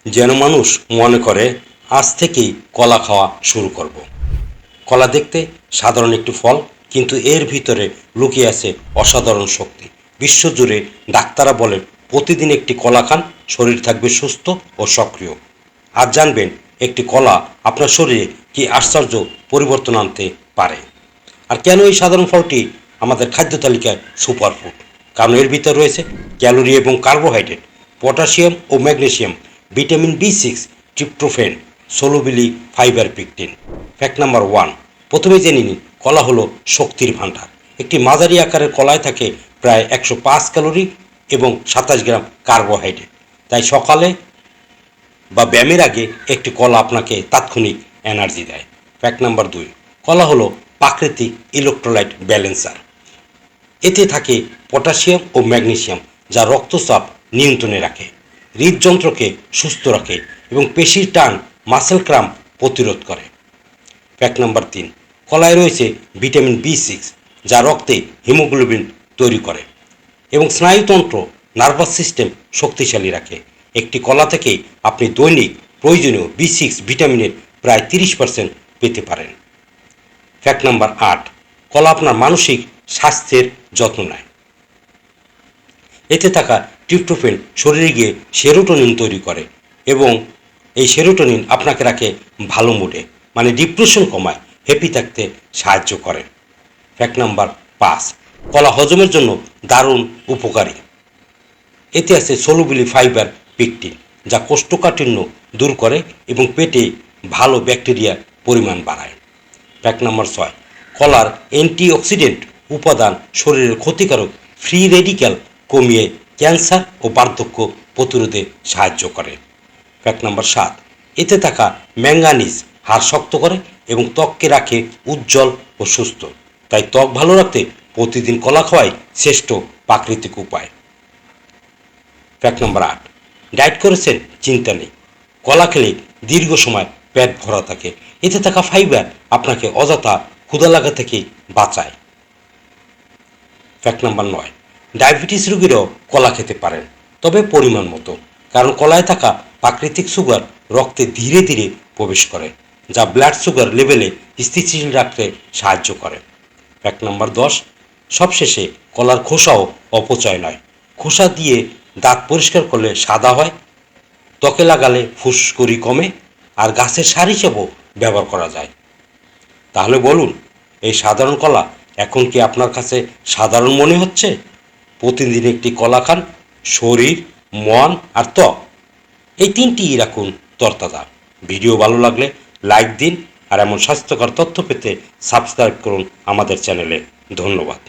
যেন মানুষ মনে করে আজ থেকেই কলা খাওয়া শুরু করব। কলা দেখতে সাধারণ একটি ফল, কিন্তু এর ভিতরে লুকিয়ে আছে অসাধারণ শক্তি। বিশ্বজুড়ে ডাক্তাররা বলেন প্রতিদিন একটি কলা খান, শরীর থাকবে সুস্থ ও সক্রিয়। আজ জানবেন একটি কলা আপনার শরীরে কি আশ্চর্য পরিবর্তন আনতে পারে। আর কেন এই সাধারণ ফলটি আমাদের খাদ্য তালিকায় সুপারফুড? কারণ এর ভিতরে রয়েছে ক্যালোরি এবং কার্বোহাইড্রেট, পটাশিয়াম ও magnesium, vitamin B6, tryptophan, soluble fibre pectin. Fact number 1, প্রথমে জেনে নিন কলা হলো শক্তির ভাণ্ডার। একটি মাঝারি আকারের কলায় থাকে প্রায় 105 ক্যালোরি এবং 27 গ্রাম কার্বোহাইড্রেট। তাই সকালে বা ব্যায়ামের আগে একটি কলা আপনাকে তাৎক্ষণিক এনার্জি দেয়। ফ্যাক্ট নাম্বার 2, কলা হলো প্রাকৃতিক ইলেকট্রোলাইট ব্যালেন্সার। এতে থাকে পটাশিয়াম ও ম্যাগনেসিয়াম, যা রক্তচাপ নিয়ন্ত্রণে রাখে, হৃদযন্ত্রকে সুস্থ রাখে এবং পেশির টান মাসেল ক্রাম্প প্রতিরোধ করে। ফ্যাক্ট নাম্বার 3, কলায় রয়েছে ভিটামিন B6, যা রক্তে হিমোগ্লোবিন তৈরি করে এবং স্নায়ুতন্ত্র নার্ভাস সিস্টেম শক্তিশালী রাখে। একটি কলা থেকে আপনি দৈনিক প্রয়োজনীয় B6 ভিটামিনের প্রায় 30% পেতে পারেন। ফ্যাক্ট নাম্বার 8, কলা আপনার মানসিক স্বাস্থ্যের যত্ন নেয়। এতে থাকা ট্রিপ্টোফেন শরীরে গিয়ে সেরোটোনিন তৈরি করে এবং এই সেরোটোনিন আপনাকে রাখে ভালো মুডে, মানে ডিপ্রেশন কমায়, হ্যাপি থাকতে সাহায্য করে। ফ্যাক্ট নাম্বার 5, কলা হজমের জন্য দারুণ উপকারী। এতে আছে সলুবিলি ফাইবার পিকটিন, যা কোষ্ঠকাঠিন্য দূর করে এবং পেটে ভালো ব্যাকটেরিয়ার পরিমাণ বাড়ায়। ফ্যাক্ট নাম্বার 6, কলার অ্যান্টিঅক্সিডেন্ট উপাদান শরীরের ক্ষতিকারক ফ্রি রেডিক্যাল কমিয়ে ক্যান্সার ও বার্ধক্য প্রতিরোধে সাহায্য করে। ফ্যাক্ট নাম্বার 7, এতে থাকা ম্যাঙ্গানিজ হাড় শক্ত করে এবং ত্বককে রাখে উজ্জ্বল ও সুস্থ। তাই ত্বক ভালো রাখতে প্রতিদিন কলা খাওয়াই শ্রেষ্ঠ প্রাকৃতিক উপায়। ফ্যাক্ট নাম্বার 8, ডায়েট করেছেন? চিন্তা নেই, কলা খেলে দীর্ঘ সময় পেট ভরা থাকে। এতে থাকা ফাইবার আপনাকে অযথা ক্ষুধা লাগা থেকে বাঁচায়। ফ্যাক্ট নাম্বার 9, ডায়াবেটিস রোগীরাও কলা খেতে পারেন, তবে পরিমাণ মতো, কারণ কলায় থাকা প্রাকৃতিক সুগার রক্তে ধীরে ধীরে প্রবেশ করে, যা ব্লাড সুগার লেভেলে স্থিতিশীল রাখতে সাহায্য করে। ফ্যাক্ট নাম্বার 10, সবশেষে কলার খোসাও অপচয় নয়। খোসা দিয়ে দাঁত পরিষ্কার করলে সাদা হয়, ত্বকে লাগালে ফুসকুড়ি কমে, আর গাছের সার হিসেবেও ব্যবহার করা যায়। তাহলে বলুন, এই সাধারণ কলা এখন কি আপনার কাছে সাধারণ মনে হচ্ছে? প্রতিদিন একটি কলা খান, শরীর, মন আর ত্বক এই তিনটিই রাখুন তরতাজা। ভিডিও ভালো লাগলে লাইক দিন, আর এমন স্বাস্থ্যকর তথ্য পেতে সাবস্ক্রাইব করুন আমাদের চ্যানেলে। ধন্যবাদ।